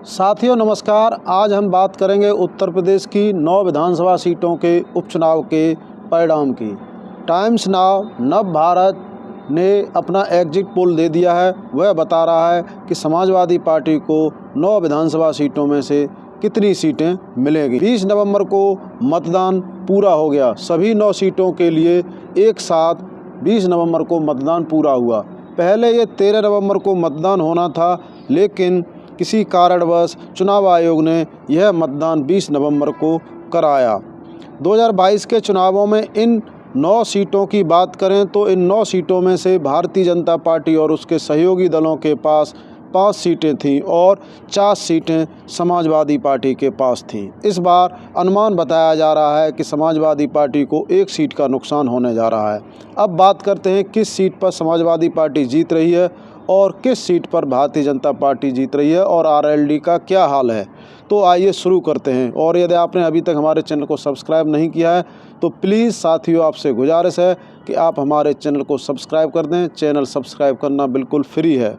साथियों नमस्कार। आज हम बात करेंगे उत्तर प्रदेश की 9 विधानसभा सीटों के उपचुनाव के परिणाम की। टाइम्स नाउ नव भारत ने अपना एग्जिट पोल दे दिया है। वह बता रहा है कि समाजवादी पार्टी को 9 विधानसभा सीटों में से कितनी सीटें मिलेंगी। 20 नवंबर को मतदान पूरा हो गया। सभी 9 सीटों के लिए एक साथ 20 नवंबर को मतदान पूरा हुआ। पहले ये 13 नवंबर को मतदान होना था, लेकिन किसी कारणवश चुनाव आयोग ने यह मतदान 20 नवंबर को कराया। 2022 के चुनावों में इन 9 सीटों की बात करें तो इन 9 सीटों में से भारतीय जनता पार्टी और उसके सहयोगी दलों के पास 5 सीटें थीं और 4 सीटें समाजवादी पार्टी के पास थीं। इस बार अनुमान बताया जा रहा है कि समाजवादी पार्टी को 1 सीट का नुकसान होने जा रहा है। अब बात करते हैं किस सीट पर समाजवादी पार्टी जीत रही है और किस सीट पर भारतीय जनता पार्टी जीत रही है और आरएलडी का क्या हाल है। तो आइए शुरू करते हैं। और यदि आपने अभी तक हमारे चैनल को सब्सक्राइब नहीं किया है तो प्लीज़ साथियों आपसे गुजारिश है कि आप हमारे चैनल को सब्सक्राइब कर दें। चैनल सब्सक्राइब करना बिल्कुल फ्री है।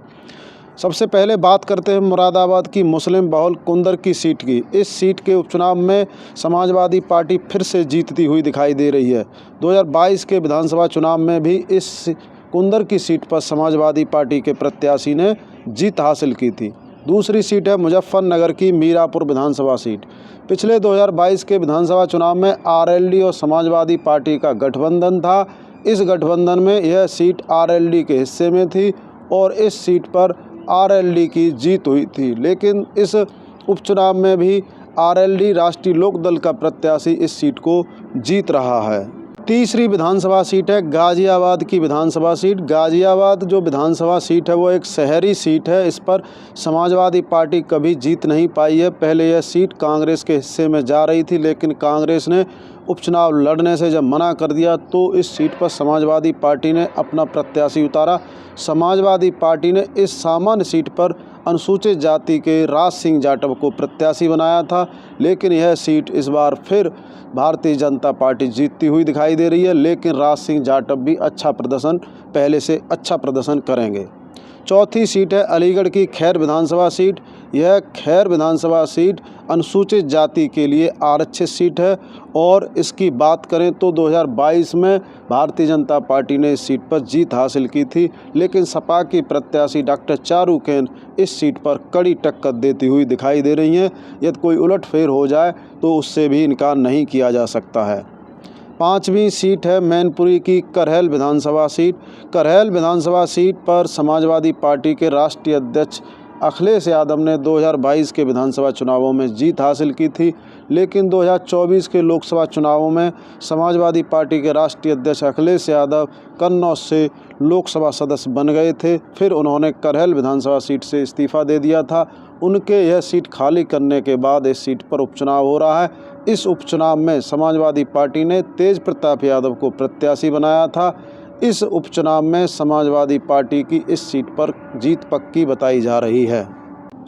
सबसे पहले बात करते हैं मुरादाबाद की मुस्लिम बहुल कुंदर की सीट की। इस सीट के उपचुनाव में समाजवादी पार्टी फिर से जीतती हुई दिखाई दे रही है। 2022 के विधानसभा चुनाव में भी इस कुंदर की सीट पर समाजवादी पार्टी के प्रत्याशी ने जीत हासिल की थी। दूसरी सीट है मुजफ्फरनगर की मीरापुर विधानसभा सीट। पिछले 2022 के विधानसभा चुनाव में आरएलडी और समाजवादी पार्टी का गठबंधन था। इस गठबंधन में यह सीट आरएलडी के हिस्से में थी और इस सीट पर आरएलडी की जीत हुई थी, लेकिन इस उपचुनाव में भी आरएलडी राष्ट्रीय लोकदल का प्रत्याशी इस सीट को जीत रहा है। तीसरी विधानसभा सीट है गाजियाबाद की विधानसभा सीट। गाजियाबाद जो विधानसभा सीट है वो एक शहरी सीट है। इस पर समाजवादी पार्टी कभी जीत नहीं पाई है। पहले यह सीट कांग्रेस के हिस्से में जा रही थी, लेकिन कांग्रेस ने उपचुनाव लड़ने से जब मना कर दिया तो इस सीट पर समाजवादी पार्टी ने अपना प्रत्याशी उतारा। समाजवादी पार्टी ने इस सामान्य सीट पर अनुसूचित जाति के राज सिंह जाटव को प्रत्याशी बनाया था, लेकिन यह सीट इस बार फिर भारतीय जनता पार्टी जीतती हुई दिखाई दे रही है। लेकिन राज सिंह जाटव भी पहले से अच्छा प्रदर्शन करेंगे। चौथी सीट है अलीगढ़ की खैर विधानसभा सीट। यह खैर विधानसभा सीट अनुसूचित जाति के लिए आरक्षित सीट है और इसकी बात करें तो 2022 में भारतीय जनता पार्टी ने इस सीट पर जीत हासिल की थी, लेकिन सपा की प्रत्याशी डॉक्टर चारू केन इस सीट पर कड़ी टक्कर देती हुई दिखाई दे रही हैं। यदि कोई उलटफेर हो जाए तो उससे भी इनकार नहीं किया जा सकता है। 5वीं सीट है मैनपुरी की करहल विधानसभा सीट। करहल विधानसभा सीट पर समाजवादी पार्टी के राष्ट्रीय अध्यक्ष अखिलेश यादव ने 2022 के विधानसभा चुनावों में जीत हासिल की थी, लेकिन 2024 के लोकसभा चुनावों में समाजवादी पार्टी के राष्ट्रीय अध्यक्ष अखिलेश यादव कन्नौज से लोकसभा सदस्य बन गए थे। फिर उन्होंने करहल विधानसभा सीट से इस्तीफा दे दिया था। उनके यह सीट खाली करने के बाद इस सीट पर उपचुनाव हो रहा है। इस उपचुनाव में समाजवादी पार्टी ने तेज प्रताप यादव को प्रत्याशी बनाया था। इस उपचुनाव में समाजवादी पार्टी की इस सीट पर जीत पक्की बताई जा रही है।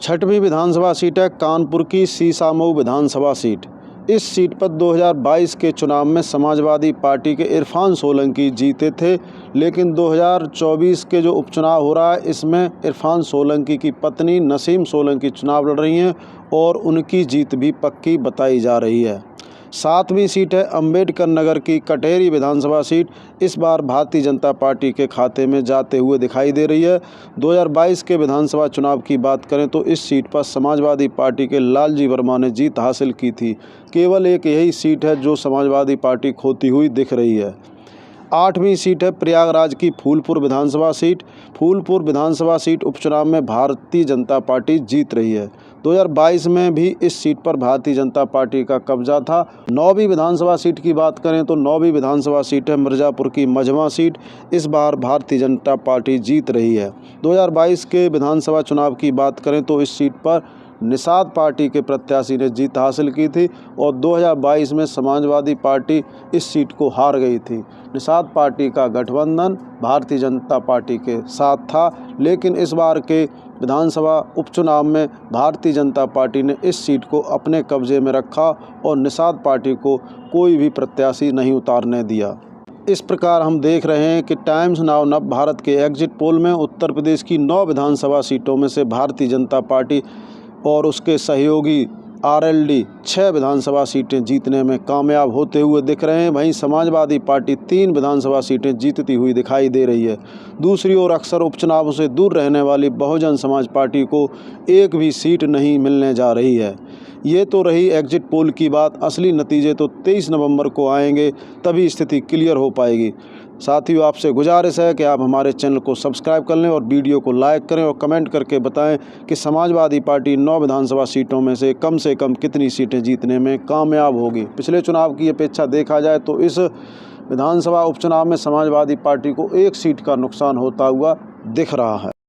6वीं विधानसभा सीट है कानपुर की सीसामऊ विधानसभा सीट। इस सीट पर 2022 के चुनाव में समाजवादी पार्टी के इरफान सोलंकी जीते थे, लेकिन 2024 के जो उपचुनाव हो रहा है इसमें इरफान सोलंकी की पत्नी नसीम सोलंकी चुनाव लड़ रही हैं और उनकी जीत भी पक्की बताई जा रही है। 7वीं सीट है अंबेडकर नगर की कटेरी विधानसभा सीट। इस बार भारतीय जनता पार्टी के खाते में जाते हुए दिखाई दे रही है। 2022 के विधानसभा चुनाव की बात करें तो इस सीट पर समाजवादी पार्टी के लालजी वर्मा ने जीत हासिल की थी। केवल एक यही सीट है जो समाजवादी पार्टी खोती हुई दिख रही है। 8वीं सीट है प्रयागराज की फूलपुर विधानसभा सीट। फूलपुर विधानसभा सीट उपचुनाव में भारतीय जनता पार्टी जीत रही है। 2022 में भी इस सीट पर भारतीय जनता पार्टी का कब्जा था। 9वीं विधानसभा सीट की बात करें तो 9वीं विधानसभा सीट है मिर्ज़ापुर की मझवा सीट। इस बार भारतीय जनता पार्टी जीत रही है। 2022 के विधानसभा चुनाव की बात करें तो इस सीट पर निषाद पार्टी के प्रत्याशी ने जीत हासिल की थी और 2022 में समाजवादी पार्टी इस सीट को हार गई थी। निषाद पार्टी का गठबंधन भारतीय जनता पार्टी के साथ था, लेकिन इस बार के विधानसभा उपचुनाव में भारतीय जनता पार्टी ने इस सीट को अपने कब्जे में रखा और निषाद पार्टी को कोई भी प्रत्याशी नहीं उतारने दिया। इस प्रकार हम देख रहे हैं कि टाइम्स नाउ नव भारत के एग्जिट पोल में उत्तर प्रदेश की 9 विधानसभा सीटों में से भारतीय जनता पार्टी और उसके सहयोगी आरएलडी 6 विधानसभा सीटें जीतने में कामयाब होते हुए दिख रहे हैं। वहीं समाजवादी पार्टी 3 विधानसभा सीटें जीतती हुई दिखाई दे रही है। दूसरी ओर अक्सर उपचुनावों से दूर रहने वाली बहुजन समाज पार्टी को एक भी सीट नहीं मिलने जा रही है। ये तो रही एग्जिट पोल की बात, असली नतीजे तो 23 नवंबर को आएंगे, तभी स्थिति क्लियर हो पाएगी। साथियों, आपसे गुजारिश है कि आप हमारे चैनल को सब्सक्राइब कर लें और वीडियो को लाइक करें और कमेंट करके बताएं कि समाजवादी पार्टी 9 विधानसभा सीटों में से कम कितनी सीटें जीतने में कामयाब होगी। पिछले चुनाव की अपेक्षा देखा जाए तो इस विधानसभा उपचुनाव में समाजवादी पार्टी को 1 सीट का नुकसान होता हुआ दिख रहा है।